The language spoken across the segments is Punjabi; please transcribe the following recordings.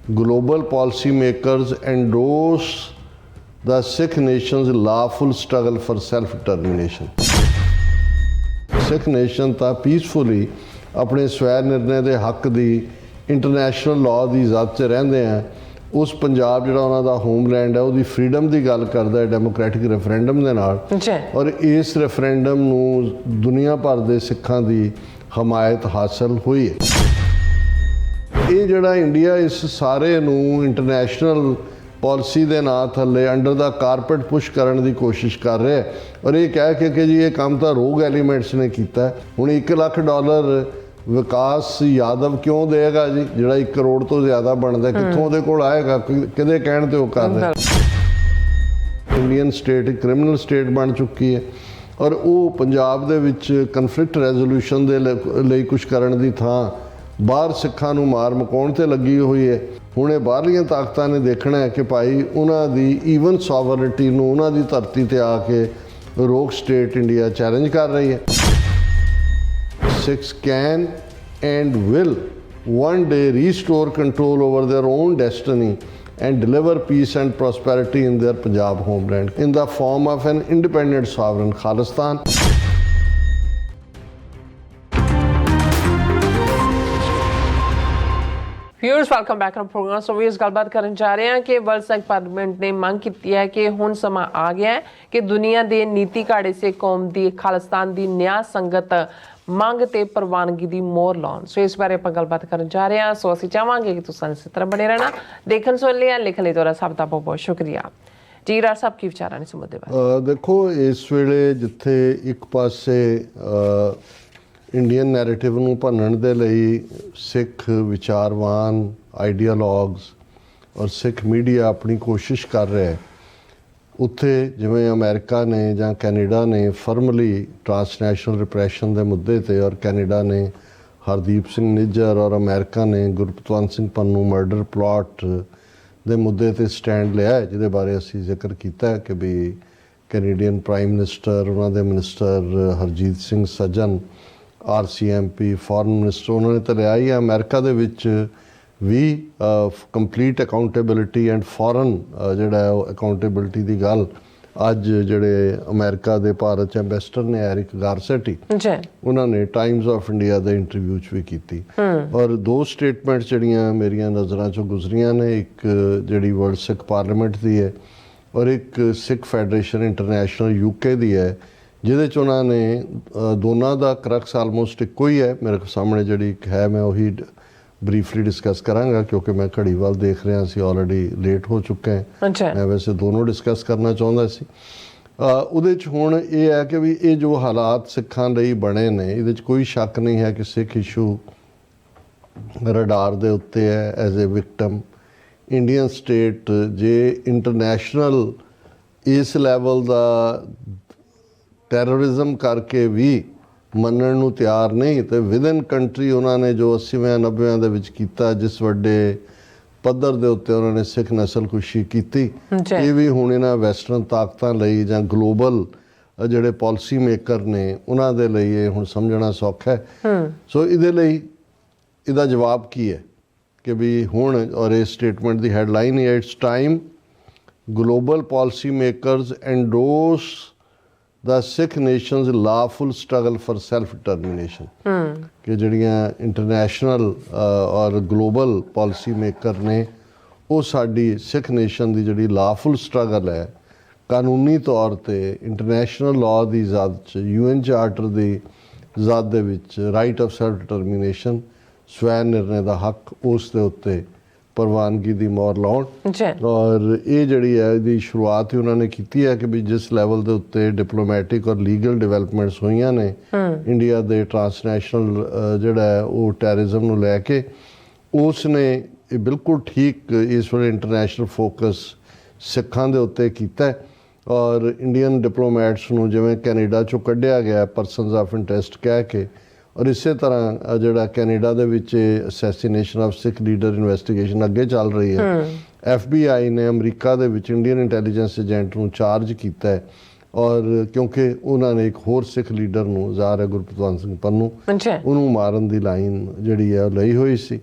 global policymakers endorse the Sikh nation's lawful struggle for self-determination. Sikh nation ਤਾਂ ਪੀਸਫੁਲੀ ਆਪਣੇ ਸਵੈ ਨਿਰਣੇ ਦੇ ਹੱਕ ਦੀ ਇੰਟਰਨੈਸ਼ਨਲ ਲਾਅ ਦੀ ਇਜ਼ਾਤ 'ਚ ਰਹਿੰਦੇ ਆ। ਉਸ ਪੰਜਾਬ ਜਿਹੜਾ ਉਹਨਾਂ ਦਾ ਹੋਮਲੈਂਡ ਹੈ ਉਹਦੀ ਫਰੀਡਮ ਦੀ ਗੱਲ ਕਰਦਾ ਹੈ ਡੈਮੋਕ੍ਰੈਟਿਕ ਰੈਫਰੈਂਡਮ ਦੇ ਨਾਲ, ਔਰ ਇਸ ਰੈਫਰੈਂਡਮ ਨੂੰ ਦੁਨੀਆ ਭਰ ਦੇ ਸਿੱਖਾਂ ਦੀ ਹਮਾਇਤ ਹਾਸਲ ਹੋਈ ਹੈ। ਇਹ ਜਿਹੜਾ ਇੰਡੀਆ ਇਸ ਸਾਰੇ ਨੂੰ ਇੰਟਰਨੈਸ਼ਨਲ ਪਾਲਿਸੀ ਦੇ ਨਾਂ ਥੱਲੇ ਅੰਡਰ ਦਾ ਕਾਰਪੇਟ ਪੁਸ਼ ਕਰਨ ਦੀ ਕੋਸ਼ਿਸ਼ ਕਰ ਰਿਹਾ ਹੈ, ਔਰ ਇਹ ਕਹਿ ਕੇ ਕਿ ਜੀ ਇਹ ਕੰਮ ਤਾਂ ਰੋਗ ਐਲੀਮੈਂਟਸ ਨੇ ਕੀਤਾ। ਹੁਣ $1 ਲੱਖ ਵਿਕਾਸ ਯਾਦਵ ਕਿਉਂ ਦੇਗਾ ਜੀ, ਜਿਹੜਾ 1 ਕਰੋੜ ਤੋਂ ਜ਼ਿਆਦਾ ਬਣਦਾ, ਕਿੱਥੋਂ ਉਹਦੇ ਕੋਲ ਆਏਗਾ? ਕਿਹਦੇ ਕਹਿਣ ਤੇ ਉਹ ਕਰ ਰਿਹਾ? ਇੰਡੀਅਨ ਸਟੇਟ ਇੱਕ ਕ੍ਰਿਮੀਨਲ ਸਟੇਟ ਬਣ ਚੁੱਕੀ ਹੈ, ਔਰ ਉਹ ਪੰਜਾਬ ਦੇ ਵਿੱਚ ਕਨਫਲਿਕਟ ਰੈਜ਼ੋਲੂਸ਼ਨ ਦੇ ਲਈ ਕੁਛ ਕਰਨ ਦੀ ਥਾਂ ਬਾਹਰ ਸਿੱਖਾਂ ਨੂੰ ਮਾਰ ਮਕਾਉਣ ਤੇ ਲੱਗੀ ਹੋਈ ਹੈ। ਹੁਣ ਇਹ ਬਾਹਰਲੀਆਂ ਤਾਕਤਾਂ ਨੇ ਦੇਖਣਾ ਹੈ ਕਿ ਭਾਈ ਉਹਨਾਂ ਦੀ ਈਵਨ ਸੋਵਰਨਿਟੀ ਨੂੰ ਉਹਨਾਂ ਦੀ ਧਰਤੀ ਤੇ ਆ ਕੇ ਰੋਕ ਸਟੇਟ ਇੰਡੀਆ ਚੈਲੰਜ ਕਰ ਰਹੀ ਹੈ। Sikhs can and will one day restore control over their own destiny and deliver peace and prosperity in their Punjab homeland in the form of an independent sovereign Khalistan. Viewers, welcome back on program. So we ਇਸ ਗੱਲਬਾਤ ਕਰਨ ਜਾ ਰਹੇ ਹਾਂ ਕਿ ਵਰਲਡ ਸਿੱਖ ਪਾਰਲੀਮੈਂਟ ਨੇ ਮੰਗ ਕੀਤੀ ਹੈ ਕਿ ਹੁਣ ਸਮਾਂ ਆ ਗਿਆ ਹੈ ਕਿ ਦੁਨੀਆ ਦੇ ਨੀਤੀ ਘਾੜੇ ਸਿੱਖ ਕੌਮ ਦੀ ਖਾਲਿਸਤਾਨ ਦੀ ਨਿਆਂ ਸੰਗਤ ਮੰਗ ਤੇ ਪ੍ਰਵਾਨਗੀ ਦੀ ਮੋਹਰ ਲਾਉਣ। ਸੋ ਇਸ ਬਾਰੇ ਆਪਾਂ ਗੱਲਬਾਤ ਕਰਨ ਜਾ ਰਹੇ ਹਾਂ। ਸੋ ਅਸੀਂ ਚਾਹਾਂਗੇ ਕਿ ਤੁਸੀਂ ਇਸੇ ਤਰ੍ਹਾਂ ਬਣੇ ਰਹਿਣਾ। ਦੇਖਣ ਸੁਣ ਲਿਆ, ਲਿਖਣ ਲਈ ਤੁਹਾਡਾ ਸਭ ਦਾ ਬਹੁਤ ਬਹੁਤ ਸ਼ੁਕਰੀਆ ਜੀ। ਰਾਜ ਸਾਹਿਬ ਕੀ ਵਿਚਾਰਾਂ ਨੇ ਇਸ ਮੁੱਦੇ ਬਾਰੇ? ਦੇਖੋ, ਇਸ ਵੇਲੇ ਜਿੱਥੇ ਇੱਕ ਪਾਸੇ ਇੰਡੀਅਨ ਨੈਰੇਟਿਵ ਨੂੰ ਭੰਨਣ ਦੇ ਲਈ ਸਿੱਖ ਵਿਚਾਰਵਾਨ, ਆਈਡੀਆਲੋਗਸ ਔਰ ਸਿੱਖ ਮੀਡੀਆ ਆਪਣੀ ਕੋਸ਼ਿਸ਼ ਕਰ ਰਿਹਾ ਹੈ, ਉੱਥੇ ਜਿਵੇਂ ਅਮਰੀਕਾ ਨੇ ਜਾਂ ਕੈਨੇਡਾ ਨੇ ਫਰਮਲੀ ਟਰਾਂਸਨੈਸ਼ਨਲ ਰਿਪਰੈਸ਼ਨ ਦੇ ਮੁੱਦੇ ਤੇ, ਔਰ ਕੈਨੇਡਾ ਨੇ ਹਰਦੀਪ ਸਿੰਘ ਨਿੱਜਰ ਔਰ ਅਮਰੀਕਾ ਨੇ ਗੁਰਪਤਵੰਤ ਸਿੰਘ ਪੰਨੂ ਮਰਡਰ ਪਲਾਟ ਦੇ ਮੁੱਦੇ ਤੇ ਸਟੈਂਡ ਲਿਆ ਹੈ, ਜਿਹਦੇ ਬਾਰੇ ਅਸੀਂ ਜ਼ਿਕਰ ਕੀਤਾ ਹੈ ਕਿ ਵੀ ਕੈਨੇਡੀਅਨ ਪ੍ਰਾਈਮ ਮਿਨਿਸਟਰ, ਉਹਨਾਂ ਦੇ ਮਿਨਿਸਟਰ ਹਰਜੀਤ ਸਿੰਘ ਸੱਜਣ, RCMP ਫੋਰਨ ਮਿਨਿਸਟਰ, ਉਹਨਾਂ ਨੇ ਤਾਂ ਲਿਆ ਹੀ ਹੈ। ਅਮਰੀਕਾ ਦੇ ਵਿੱਚ ਵੀ ਕੰਪਲੀਟ ਅਕਾਊਂਟੇਬਿਲਿਟੀ ਐਂਡ ਫੋਰਨ ਜਿਹੜਾ ਉਹ ਅਕਾਊਂਟੇਬਿਲਿਟੀ ਦੀ ਗੱਲ ਅੱਜ ਜਿਹੜੇ ਅਮਰੀਕਾ ਦੇ ਭਾਰਤ 'ਚ ਐਂਬੈਸਡਰ ਨੇ ਐਰਿਕ ਗਾਰਸੈਟੀ, ਉਹਨਾਂ ਨੇ ਟਾਈਮਜ਼ ਆਫ ਇੰਡੀਆ ਦੇ ਇੰਟਰਵਿਊ 'ਚ ਵੀ ਕੀਤੀ। ਔਰ 2 ਸਟੇਟਮੈਂਟਸ ਜਿਹੜੀਆਂ ਮੇਰੀਆਂ ਨਜ਼ਰਾਂ 'ਚੋਂ ਗੁਜ਼ਰੀਆਂ ਨੇ, ਇੱਕ ਜਿਹੜੀ ਵਰਲਡ ਸਿੱਖ ਪਾਰਲੀਮੈਂਟ ਦੀ ਹੈ ਔਰ ਇੱਕ ਸਿੱਖ ਫੈਡਰੇਸ਼ਨ ਇੰਟਰਨੈਸ਼ਨਲ UK ਦੀ ਹੈ, ਜਿਹਦੇ 'ਚ ਉਹਨਾਂ ਨੇ ਦੋਨਾਂ ਦਾ ਕਰਕਸ ਆਲਮੋਸਟ ਇੱਕੋ ਹੀ ਹੈ। ਮੇਰੇ ਸਾਹਮਣੇ ਜਿਹੜੀ ਇੱਕ ਹੈ, ਮੈਂ ਉਹੀ ਬਰੀਫਲੀ ਡਿਸਕਸ ਕਰਾਂਗਾ ਕਿਉਂਕਿ ਮੈਂ ਘੜੀ ਵੱਲ ਦੇਖ ਰਿਹਾ ਸੀ, ਆਲਰੇਡੀ ਲੇਟ ਹੋ ਚੁੱਕਾ ਹੈ। ਮੈਂ ਵੈਸੇ ਦੋਨੋਂ ਡਿਸਕਸ ਕਰਨਾ ਚਾਹੁੰਦਾ ਸੀ। ਉਹਦੇ 'ਚ ਹੁਣ ਇਹ ਹੈ ਕਿ ਵੀ ਇਹ ਜੋ ਹਾਲਾਤ ਸਿੱਖਾਂ ਲਈ ਬਣੇ ਨੇ, ਇਹਦੇ 'ਚ ਕੋਈ ਸ਼ੱਕ ਨਹੀਂ ਹੈ ਕਿ ਸਿੱਖ ਇਸ਼ੂ ਰਡਾਰ ਦੇ ਉੱਤੇ ਹੈ as a victim. Indian state ਜੇ ਇੰਟਰਨੈਸ਼ਨਲ ਇਸ ਲੈਵਲ ਦਾ ਟੈਰਰਿਜ਼ਮ ਕਰਕੇ ਵੀ ਮੰਨਣ ਨੂੰ ਤਿਆਰ ਨਹੀਂ, ਤੇ ਵਿਦਨ ਕੰਟਰੀ ਉਹਨਾਂ ਨੇ ਜੋ 80ਵੇਂ 90ਵੇਂ ਦੇ ਵਿੱਚ ਕੀਤਾ, ਜਿਸ ਵੱਡੇ ਪੱਧਰ ਦੇ ਉੱਤੇ ਉਹਨਾਂ ਨੇ ਸਿੱਖ ਨਸਲਕੁਸ਼ੀ ਕੀਤੀ, ਇਹ ਵੀ ਹੁਣ ਇਹਨਾਂ ਵੈਸਟਰਨ ਤਾਕਤਾਂ ਲਈ ਜਾਂ ਗਲੋਬਲ ਜਿਹੜੇ ਪਾਲਿਸੀ ਮੇਕਰ ਨੇ ਉਹਨਾਂ ਦੇ ਲਈ ਇਹ ਹੁਣ ਸਮਝਣਾ ਸੌਖਾ ਹੈ। ਸੋ ਇਹਦੇ ਲਈ ਇਹਦਾ ਜਵਾਬ ਕੀ ਹੈ ਕਿ ਵੀ ਹੁਣ, ਔਰ ਇਹ ਸਟੇਟਮੈਂਟ ਦੀ ਹੈਡਲਾਈਨ ਹੈ, it's time global policy makers endorse the Sikh nation's lawful struggle for self-determination। ਕਿ ਜਿਹੜੀਆਂ ਇੰਟਰਨੈਸ਼ਨਲ ਔਰ ਗਲੋਬਲ ਪਾਲਿਸੀ ਮੇਕਰ ਨੇ ਉਹ ਸਾਡੀ ਸਿੱਖ ਨੇਸ਼ਨ ਦੀ ਜਿਹੜੀ ਲਾਫੁਲ ਸਟਰਗਲ ਹੈ, ਕਾਨੂੰਨੀ ਤੌਰ ਤੇ ਇੰਟਰਨੈਸ਼ਨਲ ਲਾਅ ਦੀ ਇਜ਼ਾਦ 'ਚ, UN ਚਾਰਟਰ ਦੀ ਇਜ਼ਾਦ ਦੇ ਵਿੱਚ ਰਾਈਟ ਆਫ ਸੈਲਫ ਡਿਟਰਮੀਨੇਸ਼ਨ, ਸਵੈ ਨਿਰਣੇ ਦਾ ਹੱਕ, ਉਸ ਦੇ ਉੱਤੇ ਪ੍ਰਵਾਨਗੀ ਦੀ ਮੋਹਰ ਲਾਉਣ। ਔਰ ਇਹ ਜਿਹੜੀ ਹੈ ਇਹਦੀ ਸ਼ੁਰੂਆਤ ਹੀ ਉਹਨਾਂ ਨੇ ਕੀਤੀ ਹੈ ਕਿ ਵੀ ਜਿਸ ਲੈਵਲ ਦੇ ਉੱਤੇ ਡਿਪਲੋਮੈਟਿਕ ਔਰ ਲੀਗਲ ਡਿਵੈਲਪਮੈਂਟਸ ਹੋਈਆਂ ਨੇ ਇੰਡੀਆ ਦੇ ਟਰਾਂਸਨੈਸ਼ਨਲ ਜਿਹੜਾ ਹੈ ਉਹ ਟੈਰਰਿਜ਼ਮ ਨੂੰ ਲੈ ਕੇ, ਉਸ ਨੇ ਇਹ ਬਿਲਕੁਲ ਠੀਕ ਇਸ ਵੇਲੇ ਇੰਟਰਨੈਸ਼ਨਲ ਫੋਕਸ ਸਿੱਖਾਂ ਦੇ ਉੱਤੇ ਕੀਤਾ। ਔਰ ਇੰਡੀਅਨ ਡਿਪਲੋਮੈਟਸ ਨੂੰ ਜਿਵੇਂ ਕੈਨੇਡਾ 'ਚੋਂ ਕੱਢਿਆ ਗਿਆ ਪਰਸਨਸ ਆਫ ਇੰਟਰਸਟ ਕਹਿ ਕੇ, ਔਰ ਇਸੇ ਤਰ੍ਹਾਂ ਜਿਹੜਾ ਕੈਨੇਡਾ ਦੇ ਵਿੱਚ assassination of Sikh leader investigation ਅੱਗੇ ਚੱਲ ਰਹੀ ਹੈ। FBI ਨੇ ਅਮਰੀਕਾ ਦੇ ਵਿੱਚ ਇੰਡੀਅਨ ਇੰਟੈਲੀਜੈਂਸ ਏਜੰਟ ਨੂੰ ਚਾਰਜ ਕੀਤਾ ਹੈ, ਔਰ ਕਿਉਂਕਿ ਉਹਨਾਂ ਨੇ ਇੱਕ ਹੋਰ ਸਿੱਖ ਲੀਡਰ ਨੂੰ, ਜ਼ਾਹਰ ਹੈ ਗੁਰਪਤਵੰਤ ਸਿੰਘ ਪੰਨੂ, ਉਹਨੂੰ ਮਾਰਨ ਦੀ ਲਾਈਨ ਜਿਹੜੀ ਹੈ ਉਹ ਲਈ ਹੋਈ ਸੀ।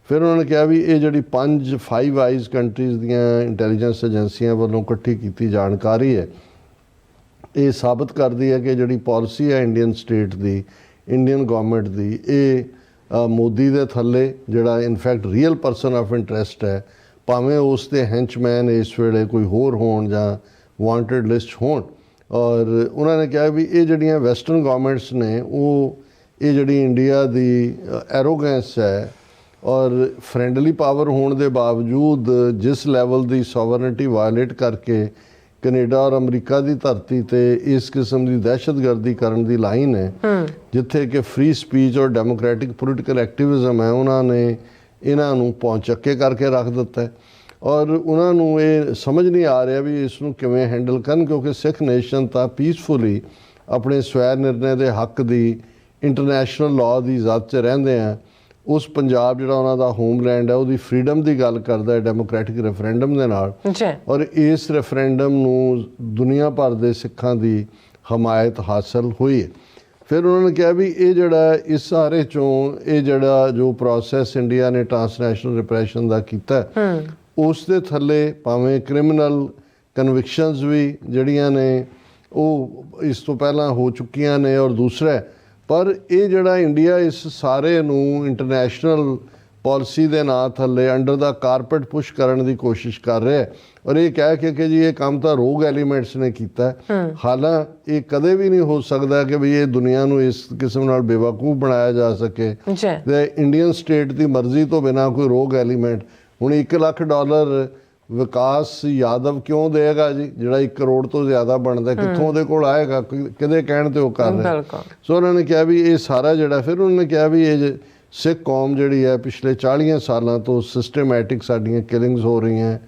ਫਿਰ ਉਹਨਾਂ ਨੇ ਕਿਹਾ ਵੀ ਇਹ ਜਿਹੜੀ 5 ਆਈਜ਼ ਕੰਟਰੀਜ਼ ਦੀਆਂ ਇੰਟੈਲੀਜੈਂਸ ਏਜੰਸੀਆਂ ਵੱਲੋਂ ਇਕੱਠੀ ਕੀਤੀ ਜਾਣਕਾਰੀ ਹੈ, ਇਹ ਸਾਬਤ ਕਰਦੀ ਹੈ ਕਿ ਜਿਹੜੀ ਪਾਲਿਸੀ ਹੈ ਇੰਡੀਅਨ ਸਟੇਟ ਦੀ, ਇੰਡੀਅਨ ਗੌਰਮੈਂਟ ਦੀ, ਇਹ ਮੋਦੀ ਦੇ ਥੱਲੇ ਜਿਹੜਾ in fact real person of interest ਹੈ, ਭਾਵੇਂ ਉਸ ਦੇ ਹੈਂਚਮੈਨ ਇਸ ਵੇਲੇ ਕੋਈ ਹੋਰ ਹੋਣ ਜਾਂ ਵਾਂਟਡ ਲਿਸਟ ਹੋਣ। ਔਰ ਉਹਨਾਂ ਨੇ ਕਿਹਾ ਵੀ ਇਹ ਜਿਹੜੀਆਂ ਵੈਸਟਰਨ ਗੌਰਮੈਂਟਸ ਨੇ ਉਹ ਇਹ ਜਿਹੜੀ ਇੰਡੀਆ ਦੀ ਐਰੋਗੈਂਸ ਹੈ ਔਰ ਫਰੈਂਡਲੀ ਪਾਵਰ ਹੋਣ ਦੇ ਬਾਵਜੂਦ ਜਿਸ ਲੈਵਲ ਦੀ ਸੋਵਰਨਿਟੀ ਵਾਇਲੇਟ ਕਰਕੇ ਕੈਨੇਡਾ ਔਰ ਅਮਰੀਕਾ ਦੀ ਧਰਤੀ ਤੇ ਇਸ ਕਿਸਮ ਦੀ ਦਹਿਸ਼ਤਗਰਦੀ ਕਰਨ ਦੀ ਲਾਈਨ ਹੈ, ਜਿੱਥੇ ਕਿ ਫ੍ਰੀ ਸਪੀਚ ਔਰ ਡੈਮੋਕ੍ਰੈਟਿਕ ਪੋਲੀਟੀਕਲ ਐਕਟਿਵਿਜ਼ਮ ਹੈ, ਉਹਨਾਂ ਨੇ ਇਹਨਾਂ ਨੂੰ ਪੌਂਚੱਕੇ ਕਰਕੇ ਰੱਖ ਦਿੱਤਾ ਹੈ। ਔਰ ਉਹਨਾਂ ਨੂੰ ਇਹ ਸਮਝ ਨਹੀਂ ਆ ਰਿਹਾ ਵੀ ਇਸ ਨੂੰ ਕਿਵੇਂ ਹੈਂਡਲ ਕਰਨ, ਕਿਉਂਕਿ ਸਿੱਖ ਨੇਸ਼ਨ ਤਾਂ ਪੀਸਫੁਲੀ ਆਪਣੇ ਸਵੈ ਨਿਰਣੇ ਦੇ ਹੱਕ ਦੀ ਇੰਟਰਨੈਸ਼ਨਲ ਲਾਅ ਦੀ ਇਜ਼ਾਤ 'ਚ ਰਹਿੰਦੇ ਆ। ਉਸ ਪੰਜਾਬ ਜਿਹੜਾ ਉਹਨਾਂ ਦਾ ਹੋਮਲੈਂਡ ਹੈ ਉਹਦੀ ਫਰੀਡਮ ਦੀ ਗੱਲ ਕਰਦਾ ਹੈ ਡੈਮੋਕ੍ਰੈਟਿਕ ਰੈਫਰੈਂਡਮ ਦੇ ਨਾਲ, ਔਰ ਇਸ ਰੈਫਰੈਂਡਮ ਨੂੰ ਦੁਨੀਆ ਭਰ ਦੇ ਸਿੱਖਾਂ ਦੀ ਹਮਾਇਤ ਹਾਸਲ ਹੋਈ ਹੈ। ਫਿਰ ਉਹਨਾਂ ਨੇ ਕਿਹਾ ਵੀ ਇਹ ਜਿਹੜਾ ਇਸ ਸਾਰੇ 'ਚੋਂ ਇਹ ਜਿਹੜਾ ਜੋ ਪ੍ਰੋਸੈਸ ਇੰਡੀਆ ਨੇ ਟਰਾਂਸਨੈਸ਼ਨਲ ਰਿਪਰੈਸ਼ਨ ਦਾ ਕੀਤਾ, ਉਸ ਦੇ ਥੱਲੇ ਭਾਵੇਂ ਕ੍ਰਿਮੀਨਲ ਕਨਵਿਕਸ਼ਨਸ ਵੀ ਜਿਹੜੀਆਂ ਨੇ ਉਹ ਇਸ ਤੋਂ ਪਹਿਲਾਂ ਹੋ ਚੁੱਕੀਆਂ ਨੇ, ਔਰ ਦੂਸਰਾ ਪਰ ਇਹ ਜਿਹੜਾ ਇੰਡੀਆ ਇਸ ਸਾਰੇ ਨੂੰ ਇੰਟਰਨੈਸ਼ਨਲ ਪਾਲਿਸੀ ਦੇ ਨਾਂ ਥੱਲੇ ਅੰਡਰ ਦਾ ਕਾਰਪਟ ਪੁਸ਼ ਕਰਨ ਦੀ ਕੋਸ਼ਿਸ਼ ਕਰ ਰਿਹਾ ਹੈ, ਔਰ ਇਹ ਕਹਿ ਕੇ ਕਿ ਜੀ ਇਹ ਕੰਮ ਤਾਂ ਰੋਗ ਐਲੀਮੈਂਟਸ ਨੇ ਕੀਤਾ। ਹਾਲਾਂਕਿ ਇਹ ਕਦੇ ਵੀ ਨਹੀਂ ਹੋ ਸਕਦਾ ਕਿ ਵੀ ਇਹ ਦੁਨੀਆ ਨੂੰ ਇਸ ਕਿਸਮ ਨਾਲ ਬੇਵਕੂਫ ਬਣਾਇਆ ਜਾ ਸਕੇ ਤੇ ਇੰਡੀਅਨ ਸਟੇਟ ਦੀ ਮਰਜ਼ੀ ਤੋਂ ਬਿਨਾਂ ਕੋਈ ਰੋਗ ਐਲੀਮੈਂਟ। ਹੁਣ $1 ਲੱਖ ਵਿਕਾਸ ਯਾਦਵ ਕਿਉਂ ਦੇਗਾ ਜੀ, ਜਿਹੜਾ 1 ਕਰੋੜ ਤੋਂ ਜ਼ਿਆਦਾ ਬਣਦਾ, ਕਿੱਥੋਂ ਉਹਦੇ ਕੋਲ ਆਏਗਾ? ਕਿਹਦੇ ਕਹਿਣ ਤੇ ਉਹ ਕਰ ਰਿਹਾ। ਸੋ ਉਹਨਾਂ ਨੇ ਕਿਹਾ ਵੀ ਇਹ ਸਾਰਾ ਜਿਹੜਾ, ਫਿਰ ਉਹਨਾਂ ਨੇ ਕਿਹਾ ਵੀ ਇਹ ਸਿੱਖ ਕੌਮ ਜਿਹੜੀ ਹੈ ਪਿਛਲੇ 40 ਸਾਲਾਂ ਤੋਂ ਸਿਸਟਮੈਟਿਕ ਸਾਡੀਆਂ ਕਿਲਿੰਗਸ ਹੋ ਰਹੀਆਂ,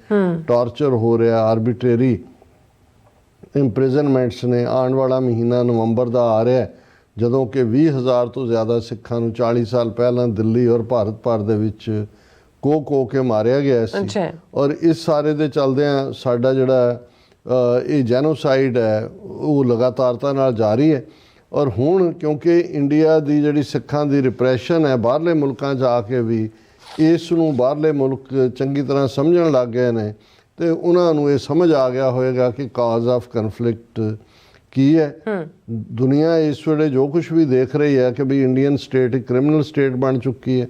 ਟਾਰਚਰ ਹੋ ਰਿਹਾ, ਆਰਬਿਟਰੇਰੀ ਇੰਪ੍ਰਿਜ਼ਨਮੈਂਟਸ ਨੇ। ਆਉਣ ਵਾਲਾ ਮਹੀਨਾ ਨਵੰਬਰ ਦਾ ਆ ਰਿਹਾ ਜਦੋਂ ਕਿ 20,000 ਤੋਂ ਜ਼ਿਆਦਾ ਸਿੱਖਾਂ ਨੂੰ 40 ਸਾਲ ਪਹਿਲਾਂ ਦਿੱਲੀ ਔਰ ਭਾਰਤ ਭਰ ਦੇ ਵਿੱਚ ਕੋ ਕੇ ਮਾਰਿਆ ਗਿਆ ਸੀ। ਔਰ ਇਸ ਸਾਰੇ ਦੇ ਚਲਦਿਆਂ ਸਾਡਾ ਜਿਹੜਾ ਇਹ ਜੈਨੋਸਾਈਡ ਹੈ ਉਹ ਲਗਾਤਾਰਤਾ ਨਾਲ ਜਾਰੀ ਹੈ। ਔਰ ਹੁਣ ਕਿਉਂਕਿ ਇੰਡੀਆ ਦੀ ਜਿਹੜੀ ਸਿੱਖਾਂ ਦੀ ਰਿਪਰੈਸ਼ਨ ਹੈ, ਬਾਹਰਲੇ ਮੁਲਕਾਂ 'ਚ ਆ ਕੇ ਵੀ ਇਸ ਨੂੰ ਬਾਹਰਲੇ ਮੁਲਕ ਚੰਗੀ ਤਰ੍ਹਾਂ ਸਮਝਣ ਲੱਗ ਗਏ ਨੇ, ਤੇ ਉਹਨਾਂ ਨੂੰ ਇਹ ਸਮਝ ਆ ਗਿਆ ਹੋਏਗਾ ਕਿ ਕਾਜ਼ ਆਫ ਕਨਫਲਿਕਟ ਕੀ ਹੈ। ਦੁਨੀਆ ਇਸ ਵੇਲੇ ਜੋ ਕੁਝ ਵੀ ਦੇਖ ਰਹੀ ਹੈ ਕਿ ਵੀ ਇੰਡੀਅਨ ਸਟੇਟ ਇੱਕ ਕ੍ਰਿਮੀਨਲ ਸਟੇਟ ਬਣ ਚੁੱਕੀ ਹੈ,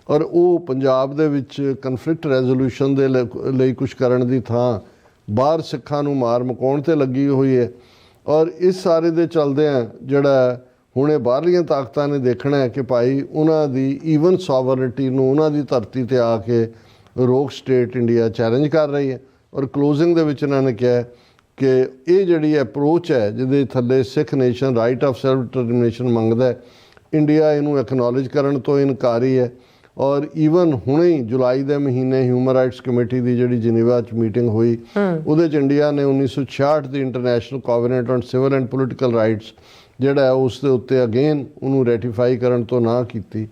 ਔਰ ਉਹ ਪੰਜਾਬ ਦੇ ਵਿੱਚ ਕਨਫਲਿਕਟ ਰੈਜ਼ੋਲੂਸ਼ਨ ਦੇ ਲਈ ਕੁਝ ਕਰਨ ਦੀ ਥਾਂ ਬਾਹਰ ਸਿੱਖਾਂ ਨੂੰ ਮਾਰ ਮੁਕਾਉਣ 'ਤੇ ਲੱਗੀ ਹੋਈ ਹੈ। ਔਰ ਇਸ ਸਾਰੇ ਦੇ ਚਲਦਿਆਂ ਜਿਹੜਾ ਹੁਣ ਇਹ ਬਾਹਰਲੀਆਂ ਤਾਕਤਾਂ ਨੇ ਦੇਖਣਾ ਹੈ ਕਿ ਭਾਈ ਉਹਨਾਂ ਦੀ ਈਵਨ ਸੋਵਰਨਿਟੀ ਨੂੰ ਉਹਨਾਂ ਦੀ ਧਰਤੀ 'ਤੇ ਆ ਕੇ ਰੋਕ ਸਟੇਟ ਇੰਡੀਆ ਚੈਲੰਜ ਕਰ ਰਹੀ ਹੈ। ਔਰ ਕਲੋਜ਼ਿੰਗ ਦੇ ਵਿੱਚ ਇਹਨਾਂ ਨੇ ਕਿਹਾ ਕਿ ਇਹ ਜਿਹੜੀ ਅਪਰੋਚ ਹੈ ਜਿਹਦੇ ਥੱਲੇ Sikh nation right of self determination ਮੰਗਦਾ ਹੈ, ਇੰਡੀਆ ਇਹਨੂੰ ਐਕਨੋਲੇਜ ਕਰਨ ਤੋਂ ਇਨਕਾਰੀ ਹੈ। ਔਰ ਈਵਨ ਹੁਣੇ ਹੀ ਜੁਲਾਈ ਦੇ ਮਹੀਨੇ ਹਿਊਮਨ ਰਾਈਟਸ ਕਮੇਟੀ ਦੀ ਜਿਹੜੀ ਜਨੀਵਾ 'ਚ ਮੀਟਿੰਗ ਹੋਈ, ਉਹਦੇ 'ਚ ਇੰਡੀਆ ਨੇ 1966 ਦੀ international covenant on civil and political rights ਜਿਹੜਾ ਹੈ ਉਸ ਦੇ ਉੱਤੇ ਅਗੇਨ ਉਹਨੂੰ ਰੈਟੀਫਾਈ ਕਰਨ ਤੋਂ ਨਾ ਕੀਤੀ।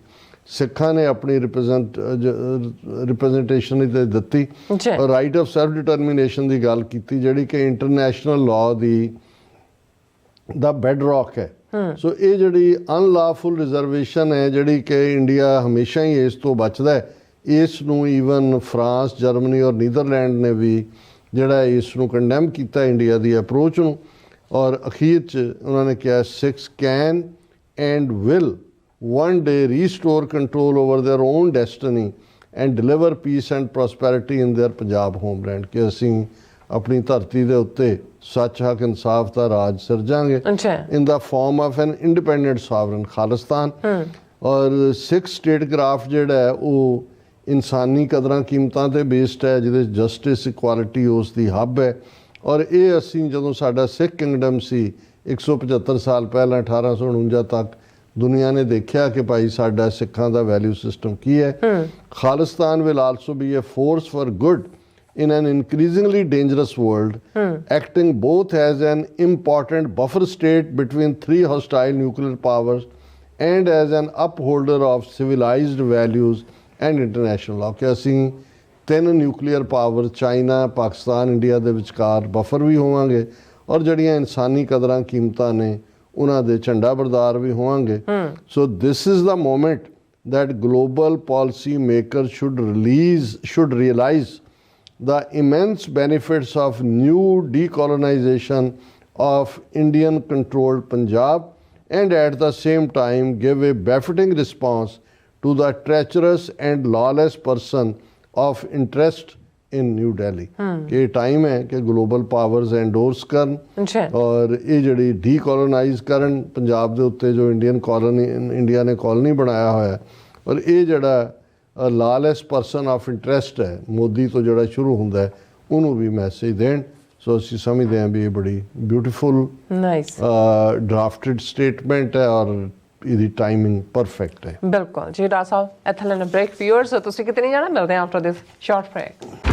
ਸਿੱਖਾਂ ਨੇ ਆਪਣੀ ਰਿਪਰੈਜ਼ੈਂਟੇਸ਼ਨ ਤੇ ਦਿੱਤੀ ਔਰ ਰਾਈਟ ਆਫ ਸੈਲਫ ਡਿਟਰਮੀਨੇਸ਼ਨ ਦੀ ਗੱਲ ਕੀਤੀ, ਜਿਹੜੀ ਕਿ ਇੰਟਰਨੈਸ਼ਨਲ ਲਾਅ ਦਾ ਬੈਡ ਰੌਕ ਹੈ। ਸੋ ਇਹ ਜਿਹੜੀ ਅਨਲਾਫੁਲ ਰਿਜ਼ਰਵੇਸ਼ਨ ਹੈ ਜਿਹੜੀ ਕਿ ਇੰਡੀਆ ਹਮੇਸ਼ਾ ਹੀ ਇਸ ਤੋਂ ਬਚਦਾ ਹੈ, ਇਸ ਨੂੰ ਈਵਨ ਫਰਾਂਸ, ਜਰਮਨੀ ਔਰ ਨੀਦਰਲੈਂਡ ਨੇ ਵੀ ਜਿਹੜਾ ਇਸ ਨੂੰ ਕੰਡੈਮ ਕੀਤਾ ਇੰਡੀਆ ਦੀ ਅਪਰੋਚ ਨੂੰ। ਔਰ ਅਖੀਰ 'ਚ ਉਹਨਾਂ ਨੇ ਕਿਹਾ Sikhs can and will one day restore control over their own destiny and deliver peace and prosperity in their Punjab homeland, ਕਿ ਅਸੀਂ ਆਪਣੀ ਧਰਤੀ ਦੇ ਉੱਤੇ ਸੱਚ ਹੱਕ ਇਨਸਾਫ ਦਾ ਰਾਜ ਸਿਰਜਾਂਗੇ in the form of an independent sovereign Khalistan. ਔਰ ਸਿੱਖ ਸਟੇਟ ਕਰਾਫਟ ਜਿਹੜਾ ਹੈ ਉਹ ਇਨਸਾਨੀ ਕਦਰਾਂ ਕੀਮਤਾਂ 'ਤੇ ਬੇਸਡ ਹੈ, ਜਿਹਦੇ ਜਸਟਿਸ ਇਕੁਆਲਿਟੀ ਉਸ ਦੀ ਹੱਬ ਹੈ। ਔਰ ਇਹ ਅਸੀਂ ਜਦੋਂ ਸਾਡਾ ਸਿੱਖ ਕਿੰਗਡਮ ਸੀ 175 ਸਾਲ ਪਹਿਲਾਂ 1849 ਤੱਕ ਦੁਨੀਆ ਨੇ ਦੇਖਿਆ ਕਿ ਭਾਈ ਸਾਡਾ ਸਿੱਖਾਂ ਦਾ ਵੈਲਿਊ ਸਿਸਟਮ ਕੀ ਹੈ। Khalistan will also be a force for good in an increasingly dangerous world, acting both as an important buffer state between 3 hostile nuclear powers and as an upholder of civilized values and international law। ਕਿ ਅਸੀਂ 3 nuclear power China, Pakistan, India ਦੇ ਵਿਚਕਾਰ ਬਫਰ ਵੀ ਹੋਵਾਂਗੇ ਔਰ ਜਿਹੜੀਆਂ ਇਨਸਾਨੀ ਕਦਰਾਂ ਕੀਮਤਾਂ ਨੇ ਉਹਨਾਂ ਦੇ ਝੰਡਾ ਬਰਦਾਰ ਵੀ ਹੋਵਾਂਗੇ। So this is the moment that global policy makers should realize the immense benefits of new decolonization of Indian controlled Punjab and at the same time give a befitting response to the treacherous and lawless person of interest in New Delhi. कि टाइम है कि ग्लोबल पावर्स एंडोर्स करन और ये ਜਿਹੜੀ ਡੀਕੋਲੋਨਾਈਜ਼ ਕਰਨ ਪੰਜਾਬ ਦੇ ਉੱਤੇ ਜੋ ਇੰਡੀਆ ਨੇ ਕਾਲੋਨੀ ਬਣਾਇਆ ਹੋਇਆ ਹੈ ਔਰ ਇਹ ਜਿਹੜਾ ਲਾਲੈਸ ਪਰਸਨ ਆਫ ਇੰਟਰਸਟ ਹੈ ਮੋਦੀ ਤੋਂ ਜਿਹੜਾ ਸ਼ੁਰੂ ਹੁੰਦਾ ਹੈ ਉਹਨੂੰ ਵੀ ਮੈਸੇਜ ਦੇਣ ਸੋ ਅਸੀਂ ਸਮਝਦੇ ਹਾਂ ਵੀ ਇਹ ਬੜੀ ਬਿਊਟੀਫੁਲ ਡਰਾਫਟਡ ਸਟੇਟਮੈਂਟ ਹੈ ਔਰ ਇਹਦੀ ਟਾਈਮਿੰਗ ਪਰਫੈਕਟ ਹੈ ਬਿਲਕੁਲ ਜੀ। ਡਾਕਟਰ ਸਾਹਿਬ ਇੱਥੇ ਲੈਣਾ ਬ੍ਰੇਕ, ਵਿਊਅਰਸ ਤੁਸੀਂ ਕਿਤੇ ਨਹੀਂ ਜਾਣਾ, ਮਿਲਦੇ ਹਾਂ ਆਫਟਰ ਦਿਸ ਸ਼ਾਰਟ ਬ੍ਰੇਕ।